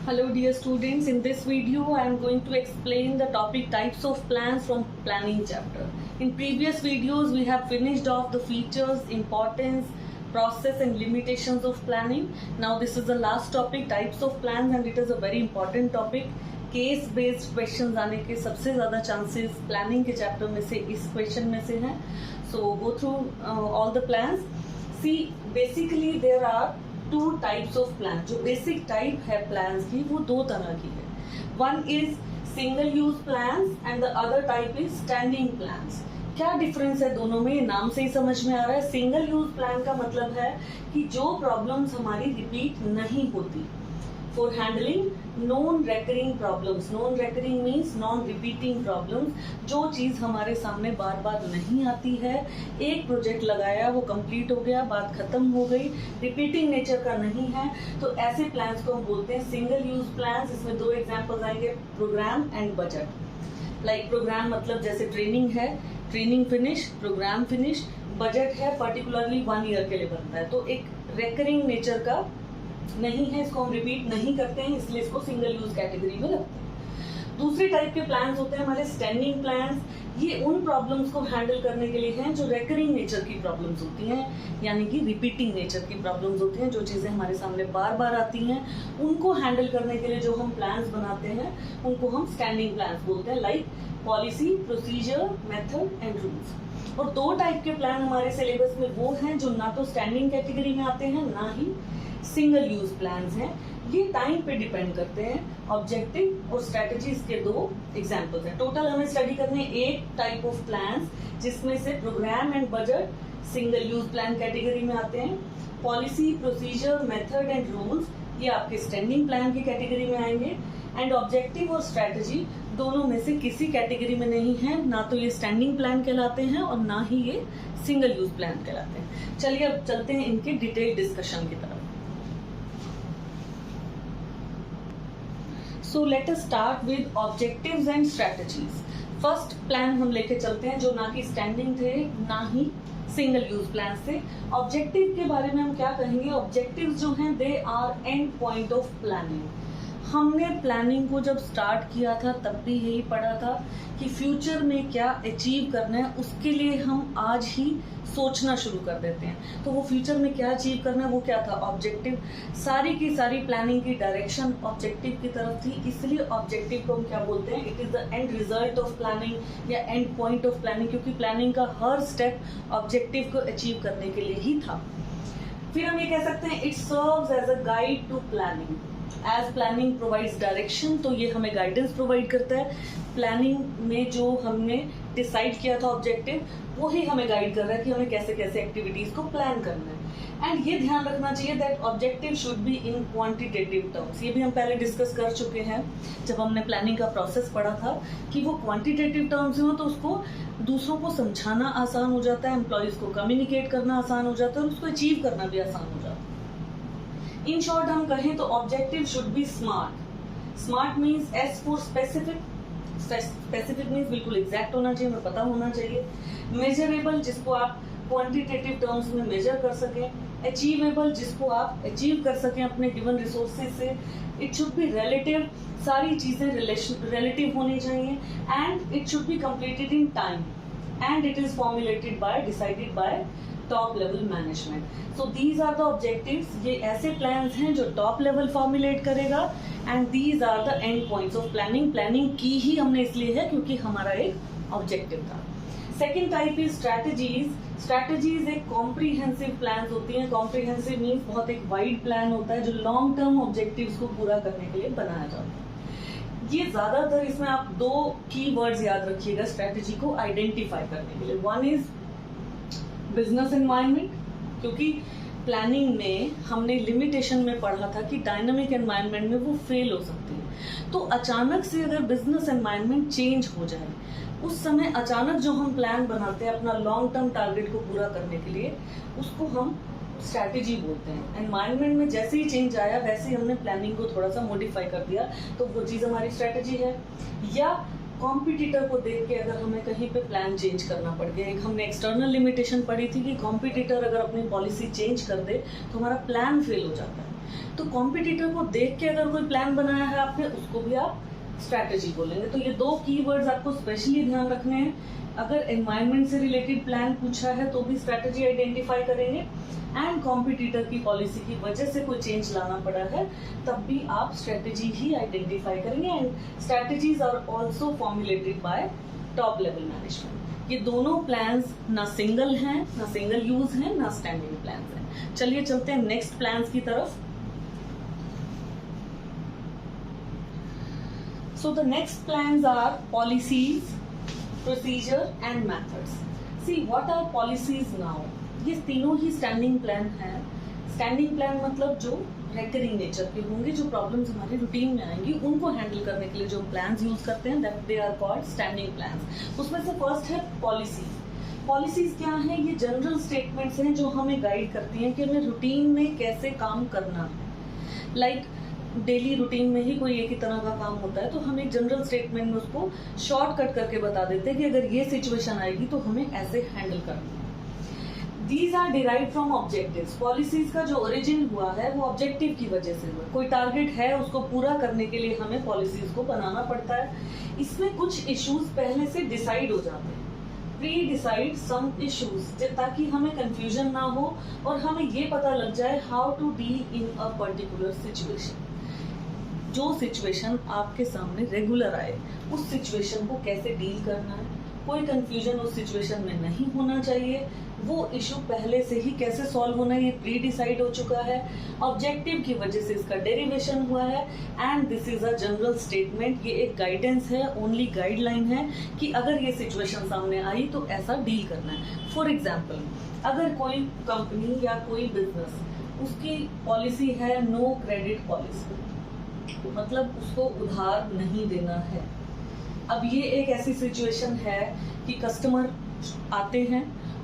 Hello dear students, in this video I am going to explain the topic types of plans from planning chapter. In previous videos we have finished off the features, importance, process and limitations of planning. Now this is the last topic, types of plans, and it is a very important topic. Case based questions आने के सबसे ज़्यादा chances planning के chapter में से इस question में से हैं. So go through all the plans. See basically there are two types of plan. जो बेसिक टाइप है प्लान्स की वो दो तरह की है. One is single use plans and the other type is standing plans. क्या डिफरेंस है दोनों में, नाम से ही समझ में आ रहा है. सिंगल यूज प्लान का मतलब है कि जो प्रॉब्लम्स हमारी रिपीट नहीं होती. For handling non recurring problems. Non recurring means non repeating problems. जो चीज हमारे सामने बार बार नहीं आती है, एक प्रोजेक्ट लगाया वो कंप्लीट हो गया, बात खत्म हो गई, रिपीटिंग नेचर का नहीं है, तो ऐसे प्लान्स को हम बोलते हैं सिंगल यूज प्लान्स. इसमें दो एग्जांपल्स आएंगे, program and budget. Like program मतलब जैसे ट्रेनिंग है, training finish, program finish. Budget है पर्टिकुलरली 1 ईयर के लिए बनता है, तो एक रेकरिंग नेचर का नहीं है, इसको हम रिपीट नहीं करते हैं, इसलिए इसको सिंगल यूज कैटेगरी में रखते हैं. दूसरे टाइप के प्लान्स होते हैं हमारे स्टैंडिंग प्लान्स. ये उन प्रॉब्लम्स को हैंडल करने के लिए हैं जो रेकरिंग नेचर की प्रॉब्लम्स होती हैं, यानी कि रिपीटिंग नेचर की प्रॉब्लम्स होती हैं. जो चीजें हमारे सामने बार बार आती हैं उनको हैंडल करने के लिए जो हम प्लान्स बनाते हैं उनको हम स्टैंडिंग प्लान्स बोलते हैं. Like policy, procedure, method and rules. और दो टाइप के प्लान हमारे सिलेबस में वो हैं जो ना तो स्टैंडिंग कैटेगरी में आते हैं ना ही सिंगल यूज प्लान्स हैं. ये टाइम पे डिपेंड करते हैं. ऑब्जेक्टिव और स्ट्रेटजीज के दो एग्जांपल्स हैं. टोटल हमें स्टडी करने 8 टाइप ऑफ प्लान्स, जिसमें से program and budget single use plan category में आते हैं. Policy, procedure, method and rules ये आपके स्टैंडिंग प्लान की कैटेगरी में आएंगे. एंड ऑब्जेक्टिव और स्ट्रेटजी दोनों में से किसी कैटेगरी में नहीं है. ना तो ये स्टैंडिंग प्लान कहलाते हैं और ना ही ये सिंगल यूज प्लान कहलाते हैं. चलिए अब चलते हैं इनके डिटेल डिस्कशन की तरफ. So let us start with objectives and strategies. First plan हम लेके चलते हैं जो ना कि स्टैंडिंग थे ना ही सिंगल यूज प्लान थे. ऑब्जेक्टिव के बारे में हम क्या कहेंगे, ऑब्जेक्टिव्स जो हैं they are end point of planning. हमने प्लानिंग को जब स्टार्ट किया था तब भी यही पढ़ा था कि फ्यूचर में क्या अचीव करना है उसके लिए हम आज ही सोचना शुरू कर देते हैं. तो वो फ्यूचर में क्या अचीव करना है वो क्या था, ऑब्जेक्टिव. सारी की सारी प्लानिंग की डायरेक्शन ऑब्जेक्टिव की तरफ थी, इसलिए ऑब्जेक्टिव को हम क्या बोलते हैं, it is the end result of planning या एंड पॉइंट ऑफ प्लानिंग, क्योंकि प्लानिंग का हर स्टेप ऑब्जेक्टिव को अचीव करने के लिए ही था. फिर हम ये कह सकते हैं it serves as a guide to planning. As planning provides direction, तो ये हमें गाइडेंस प्रोवाइड करता है. प्लानिंग में जो हमने डिसाइड किया था ऑब्जेक्टिव, वो ही हमें गाइड कर रहा है कि हमें कैसे कैसे एक्टिविटीज को प्लान करना है. एंड ये ध्यान रखना चाहिए that objective should be in quantitative terms. ये भी हम पहले डिस्कस कर चुके हैं जब हमने प्लानिंग का प्रोसेस पढ़ा था कि वो क्वांटिटेटिव टर्म्स में हो तो उसको दूसरों को समझाना आसान हो जाता है, एम्प्लॉयज को कम्युनिकेट करना आसान हो जाता है और उसको अचीव करना भी आसान हो जाता है. इन शॉर्ट हम कहें तो objective should be smart. Smart means S for specific. Specific means बिल्कुल एग्जैक्ट होना चाहिए, हमें पता होना चाहिए. मेजरेबल, जिसको आप क्वांटिटेटिव टर्म्स में मेजर कर सकें. अचीवेबल, जिसको आप अचीव कर सकें अपने गिवन रिसोर्सेज से. इट शुड बी रिलेटिव, सारी चीजें रिलेटिव होनी चाहिए. And it should be completed in time. And it is formulated by, decided by top level management. So these are the objectives. ये ऐसे प्लान्स हैं जो टॉप लेवल फॉर्मुलेट करेगा. And these are the end points of planning. Planning की ही हमने इसलिए है क्योंकि हमारा एक ऑब्जेक्टिव था. Second type is strategies. Strategies एक कॉम्प्रीहेंसिव प्लान होती हैं. कॉम्प्रीहेंसिव मीन्स बहुत एक वाइड प्लान होता है जो लॉन्ग टर्म ऑब्जेक्टिव्स को पूरा करने के लिए बनाया जाता है. ये ज्यादातर इसमें आप दो की वर्ड्स याद रखिएगा स्ट्रैटेजी को आइडेंटिफाई करने के लिए. वन इज बिजनेस एनवायरनमेंट, क्योंकि प्लानिंग में हमने लिमिटेशन में पढ़ा था कि डायनामिक एनवायरनमेंट में वो फेल हो सकती है. तो अचानक से अगर बिजनेस एनवायरनमेंट चेंज हो जाए, उस समय अचानक जो हम प्लान बनाते हैं अपना लॉन्ग टर्म टारगेट को पूरा करने के लिए, उसको हम स्ट्रैटेजी बोलते हैं. एनवायरनमेंट में जैसे ही चेंज आया वैसे ही हमने प्लानिंग को थोड़ा सा मॉडिफाई कर दिया, तो वो चीज हमारी स्ट्रैटेजी है. या कॉम्पिटिटर को देख के अगर हमें कहीं पे प्लान चेंज करना पड़ गया. एक हमने एक्सटर्नल लिमिटेशन पढ़ी थी कि कॉम्पिटिटर अगर अपनी पॉलिसी चेंज कर दे तो हमारा प्लान फेल हो जाता है. तो कॉम्पिटिटर को देख के अगर कोई प्लान बनाया है आपने, उसको भी आप स्ट्रैटेजी बोलेंगे। तो ये 2 कीवर्ड्स आपको स्पेशली ध्यान रखने हैं। अगर एनवायरनमेंट से रिलेटेड प्लान पूछा है तो भी स्ट्रैटेजी आइडेंटिफाई करेंगे, एंड कॉम्पिटिटर की पॉलिसी की वजह से कोई चेंज लाना पड़ा है तब भी आप स्ट्रैटेजी ही आइडेंटिफाई करेंगे। And strategies are also formulated by top level management. ये दोनों प्लान्स ना सिंगल हैं, ना सिंगल यूज हैं, ना स्टैंडिंग प्लान्स हैं। चलिए चलते हैं नेक्स्ट प्लान्स की तरफ। So the next plans are policies, procedure and methods. See what are policies now? ये तीनों ही स्टैंडिंग प्लान है। स्टैंडिंग प्लान मतलब जो रेकरिंग नेचर के होंगे, जो प्रॉब्लम्स हमारी रूटीन में आएंगी उनको हैंडल करने के लिए जो प्लान्स यूज करते हैं, that they are called standing plans. उसमें से फर्स्ट है पॉलिसी। पॉलिसीज क्या है? ये जनरल स्टेटमेंट्स हैं जो हमें गाइड करती हैं कि हमें रूटीन में कैसे काम करना है। लाइक डेली रूटीन में ही कोई एक ही तरह का काम होता है तो हम एक जनरल स्टेटमेंट में उसको शॉर्टकट करके बता देते हैं कि अगर ये सिचुएशन आएगी तो हमें ऐसे हैंडल करना है। These are derived from objectives. Policies का जो ओरिजिन हुआ है वो ऑब्जेक्टिव की वजह से हुआ। कोई टारगेट है, उसको पूरा करने के लिए हमें पॉलिसीज को बनाना पड़ता है। इसमें कुछ इश्यूज पहले से डिसाइड हो जाते हैं, प्री डिसाइड सम इश्यूज, ताकि हमें कंफ्यूजन ना हो और हमें ये पता लग जाए how to deal in a particular situation. जो सिचुएशन आपके सामने रेगुलर आए उस सिचुएशन को कैसे डील करना है, कोई कंफ्यूजन उस सिचुएशन में नहीं होना चाहिए। वो इशू पहले से ही कैसे सॉल्व होना है ये प्री डिसाइड हो चुका है। ऑब्जेक्टिव की वजह से इसका डेरिवेशन हुआ है and this is a general statement. ये एक गाइडेंस है, ओनली गाइडलाइन है कि अगर ये सिचुएशन सामने आई तो ऐसा डील करना है। फॉर एग्जाम्पल, अगर कोई कंपनी या कोई बिजनेस, उसकी पॉलिसी है नो क्रेडिट पॉलिसी, मतलब उसको उधार नहीं देना है। अब ये एक ऐसी सिचुएशन है कि कस्टमर आते हैं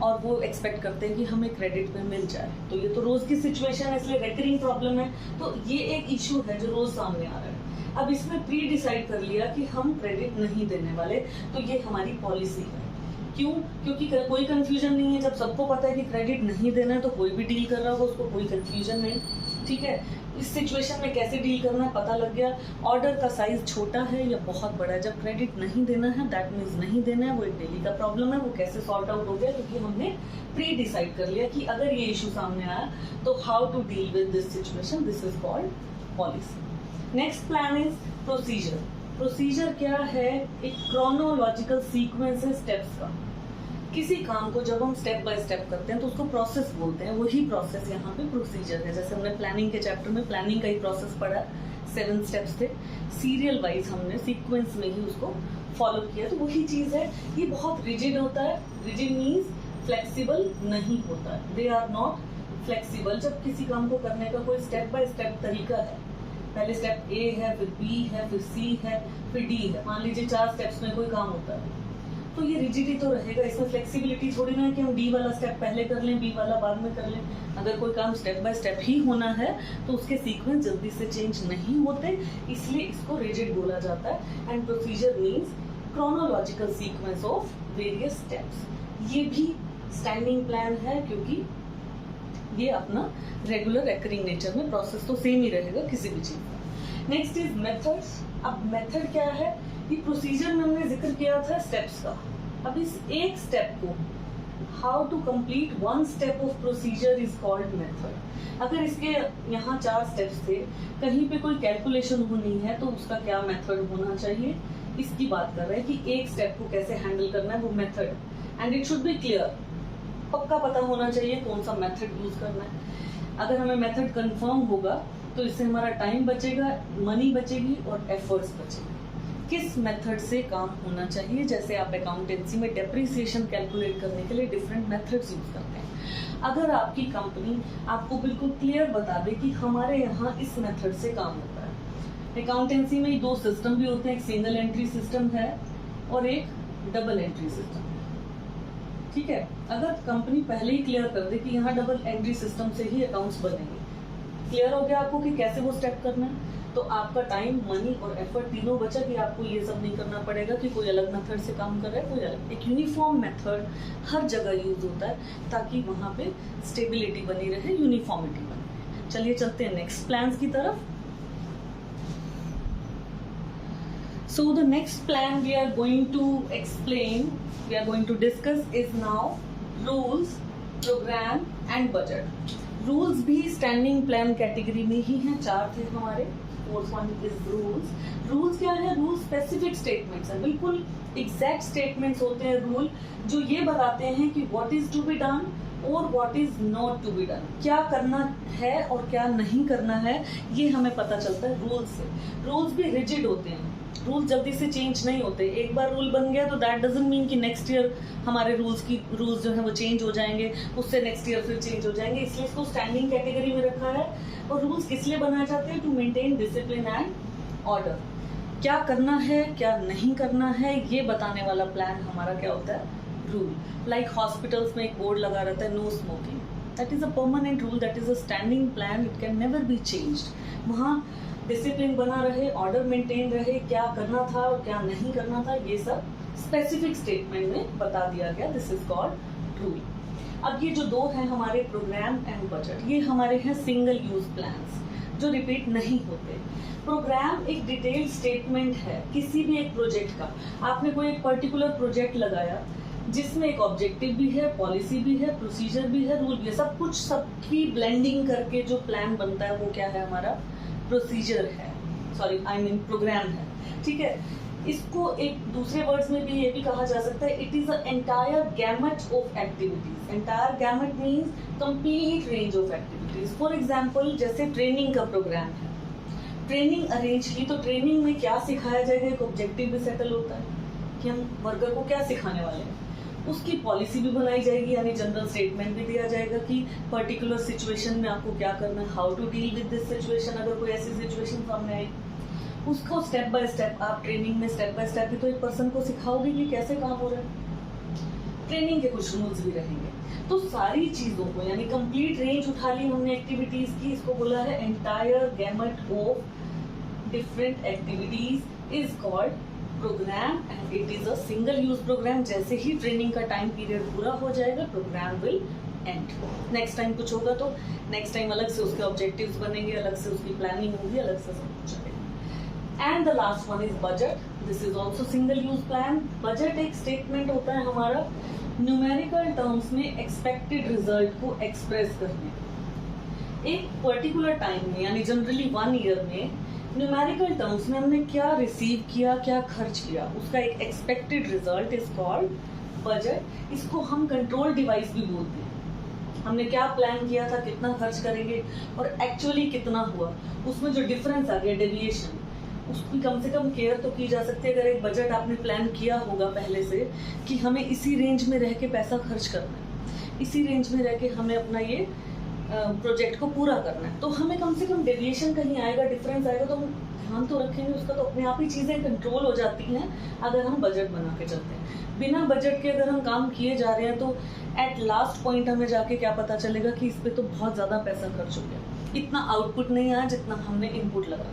और वो एक्सपेक्ट करते हैं कि हमें क्रेडिट पे मिल जाए, तो ये तो रोज की सिचुएशन है, इसलिए रेकरिंग प्रॉब्लम है। तो ये एक इश्यू है जो रोज सामने आ रहा है। अब इसमें प्री डिसाइड कर लिया कि हम क्रेडिट नहीं देने वाले, तो ये हमारी पॉलिसी है। क्यों? क्योंकि कोई कंफ्यूजन नहीं है। जब सबको पता है कि क्रेडिट नहीं देना है तो कोई भी डील कर रहा होगा, उसको कोई कंफ्यूजन नहीं। ठीक है, इस सिचुएशन में कैसे डील करना है पता लग गया। ऑर्डर का साइज छोटा है या बहुत बड़ा है, जब क्रेडिट नहीं देना है दैट मीन्स नहीं देना है, वो एक डेली का प्रॉब्लम है, वो कैसे सॉर्ट आउट हो गया क्योंकि हमने प्री डिसाइड कर लिया कि अगर ये इशू सामने आया तो how to deal with this situation, this is called policy. Next plan is procedure. Procedure क्या है? एक क्रोनोलॉजिकल सीक्वेंस है स्टेप्स का। किसी काम को जब हम स्टेप बाय स्टेप करते हैं तो उसको प्रोसेस बोलते हैं, वही प्रोसेस यहाँ पे प्रोसीजर है। जैसे हमने प्लानिंग के चैप्टर में प्लानिंग का ही प्रोसेस पढ़ा, 7 स्टेप्स थे, सीरियल वाइज हमने सीक्वेंस में ही उसको फॉलो किया, तो वही चीज है। ये बहुत रिजिड होता है। रिजिड मीन्स फ्लेक्सिबल नहीं होता है, दे आर नॉट फ्लेक्सिबल। जब किसी काम को करने का कोई स्टेप बाय स्टेप तरीका है, पहले स्टेप ए है, फिर बी है, फिर सी है, फिर डी है, मान लीजिए 4 स्टेप्स में कोई काम होता है, तो ये रिजिडिटी तो रहेगा। इसमें फ्लेक्सिबिलिटी थोड़ी ना है कि हम डी वाला स्टेप पहले कर लें, बी वाला बाद में कर लें। अगर कोई काम स्टेप बाय स्टेप ही होना है तो उसके सीक्वेंस जल्दी से चेंज नहीं होते, इसलिए इसको रिजिड बोला जाता है। And procedure means chronological sequence of various steps. ये भी स्टैंडिंग प्लान है क्योंकि ये अपना रेगुलर रेकरिंग नेचर में प्रोसेस तो सेम ही रहेगा किसी भी चीज का। Next is methods. अब मेथड क्या है? ये प्रोसीजर में हमने जिक्र किया था स्टेप्स का। अब इस एक स्टेप को, how to complete one step of procedure is called method. अगर इसके यहाँ 4 स्टेप्स थे, कहीं पे कोई कैलकुलेशन होनी है तो उसका क्या मेथड होना चाहिए, इसकी बात कर रहे हैं कि एक स्टेप को कैसे हैंडल करना है, वो method. And it should B clear, पक्का पता होना चाहिए कौन सा मेथड यूज करना है। अगर हमें मेथड कंफर्म होगा तो इससे हमारा टाइम बचेगा, मनी बचेगी और एफर्ट्स बचेगी। किस मेथड से काम होना चाहिए? जैसे आप अकाउंटेंसी में डेप्रिसिएशन कैलकुलेट करने के लिए डिफरेंट मेथड्स यूज करते हैं। अगर आपकी कंपनी आपको बिल्कुल क्लियर बता दे कि हमारे यहाँ इस मेथड से काम होता है। अकाउंटेंसी में 2 सिस्टम भी होते हैं, एक सिंगल एंट्री सिस्टम है और एक डबल एंट्री सिस्टम। ठीक है, अगर कंपनी पहले ही क्लियर कर दे कि यहाँ डबल एंट्री सिस्टम से ही अकाउंट्स बनेंगे, क्लियर हो गया आपको कि कैसे वो स्टेप करना है, तो आपका टाइम, मनी और एफर्ट तीनों बचा कि आपको ये सब नहीं करना पड़ेगा कि कोई अलग मेथड से काम कर रहा है, कोई अलग। एक यूनिफॉर्म मेथड हर जगह यूज होता है ताकि वहाँ पे स्टेबिलिटी बनी रहे, यूनिफॉर्मिटी बनी रहे। चलिए चलते हैं नेक्स्ट प्लान्स की तरफ। So the next plan we are going to explain, we are going to discuss is now rules, program and budget. Rules भी standing plan category में ही हैं, 4 थे हमारे। Fourth one is rules. Rules क्या है? Rules specific statements हैं, बिल्कुल exact statements होते हैं रूल, जो ये बताते हैं कि what is to be done और what is not to be done, क्या करना है और क्या नहीं करना है, ये हमें पता चलता है रूल्स से। रूल्स भी रिजिड होते हैं, रूल जल्दी से चेंज नहीं होते। एक बार रूल बन गया तो दैट डजंट मीन कि नेक्स्ट ईयर हमारे रूल्स जो है वो चेंज हो जाएंगे, उससे नेक्स्ट ईयर फिर चेंज हो जाएंगे, इसलिए इसको स्टैंडिंग कैटेगरी में रखा है। और रूल्स किस लिए बनाए जाते हैं? To maintain discipline and order. क्या करना है क्या नहीं करना है ये बताने वाला प्लान हमारा क्या होता है? रूल। लाइक हॉस्पिटल्स में एक बोर्ड लगा रहता है, no smoking, that is a permanent rule, that is a standing plan, it can never be changed. वहाँ डिसिप्लिन बना रहे, ऑर्डर मेंटेन रहे, क्या करना था और क्या नहीं करना था ये सब स्पेसिफिक स्टेटमेंट में बता दिया गया, दिस इज कॉल्ड रूल। अब ये जो दो हैं हमारे प्रोग्राम एंड बजट, ये हमारे हैं सिंगल यूज प्लान्स जो रिपीट नहीं होते। प्रोग्राम एक डिटेल स्टेटमेंट है किसी भी एक प्रोजेक्ट का। आपने कोई एक पर्टिकुलर प्रोजेक्ट लगाया जिसमें एक ऑब्जेक्टिव भी है, पॉलिसी भी है, प्रोसीजर भी है, रूल भी है, सब कुछ सबकी ब्लेंडिंग करके जो प्लान बनता है वो क्या है? हमारा प्रोसीजर है, सॉरी आई मीन प्रोग्राम है। ठीक है, इसको एक दूसरे वर्ड्स में भी ये भी कहा जा सकता है, it is a entire gamut of activities. Entire gamete means complete range of activities. For example जैसे ट्रेनिंग का प्रोग्राम है, ट्रेनिंग अरेंज की तो ट्रेनिंग में क्या सिखाया जाएगा, एक ऑब्जेक्टिव भी सेटल होता है कि हम वर्कर को क्या सिखाने वाले हैं, उसकी पॉलिसी भी बनाई जाएगी, यानी जनरल स्टेटमेंट भी दिया जाएगा कि पर्टिकुलर सिचुएशन में आपको क्या करना है, how to deal with this situation. अगर कोई ऐसी सिचुएशन सामने आई उसको स्टेप बाय स्टेप, आप ट्रेनिंग में स्टेप बाय स्टेप भी तो एक पर्सन को सिखाओगे कि कैसे काम हो रहा है। ट्रेनिंग के कुछ रूल्स भी रहेंगे। तो सारी चीजों को यानी कंप्लीट रेंज उठा ली हमने एक्टिविटीज की, इसको बोला है entire gamut of different activities is called program and it is a single use program. जैसे ही ट्रेनिंग का टाइम पीरियड पूरा हो जाएगा program will end. Next time कुछ होगा तो नेक्स्ट टाइम अलग से उसके ऑब्जेक्टिव्स बनेंगे, अलग से उसकी प्लानिंग होगी, अलग से सब कुछ चलेगा। And the last one is budget, this is also single use plan. Budget एक स्टेटमेंट होता है हमारा न्यूमेरिकल टर्म्स में एक्सपेक्टेड रिजल्ट को एक्सप्रेस करने। एक पर्टिकुलर टाइम में यानी जनरली 1 ईयर में न्यूमेरिकल टर्म्स में हमने क्या रिसीव किया, क्या खर्च किया, उसका एक expected result is called budget. इसको हम कंट्रोल डिवाइस भी बोलते हैं। हमने क्या प्लान किया था, कितना खर्च करेंगे और एक्चुअली कितना हुआ, उसमें जो डिफरेंस आ गया, डेविएशन, उसकी कम से कम केयर तो की जा सकती है। अगर एक बजट आपने प्लान किया होगा पहले से कि हमें इसी रेंज में रह के पैसा खर्च करना है, इसी रेंज में रह के हमें अपना ये प्रोजेक्ट को पूरा करना है, तो हमें कम से कम डेविएशन कहीं आएगा, डिफरेंस आएगा तो हम ध्यान तो रखेंगे उसका, तो अपने आप ही चीजें कंट्रोल हो जाती हैं अगर हम बजट बना के चलते हैं। बिना बजट के अगर हम काम किए जा रहे हैं तो एट लास्ट पॉइंट हमें जाके क्या पता चलेगा कि इस पे तो बहुत ज्यादा पैसा खर्च हो गया, इतना आउटपुट नहीं आया जितना हमने इनपुट लगा।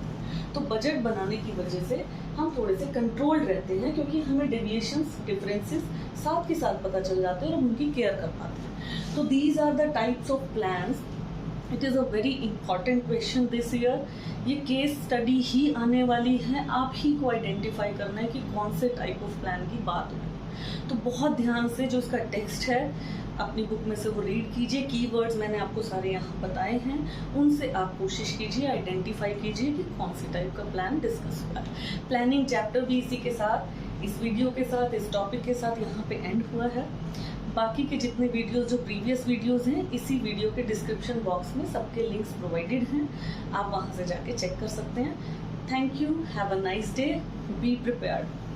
तो बजट बनाने की वजह से हम थोड़े से कंट्रोल्ड रहते हैं, क्योंकि हमें डेविएशंस, डिफरेंसेस साथ के साथ पता चल जाते हैं और हम उनकी केयर कर पाते हैं। तो these are the types of plans. It is a very important question this year. ये केस स्टडी ही आने वाली है, आप ही को आइडेंटिफाई करना है कि कौन से टाइप ऑफ प्लान की बात हो। तो बहुत ध्यान से जो इसका टेक्स्ट है अपनी बुक में से वो रीड कीजिए, कीवर्ड्स मैंने आपको सारे यहाँ बताए हैं, उनसे आप कोशिश कीजिए, आइडेंटिफाई कीजिए कि कौन सी टाइप का प्लान डिस्कस हुआ है। प्लानिंग चैप्टर भी इसी के साथ, इस वीडियो के साथ, इस टॉपिक के साथ यहाँ पे एंड हुआ है। बाकी के जितने वीडियोस जो प्रीवियस वीडियोस हैं इसी वीडियो के डिस्क्रिप्शन बॉक्स में सबके लिंक्स प्रोवाइडेड हैं, आप वहाँ से जाके चेक कर सकते हैं। Thank you, have a nice day, be prepared.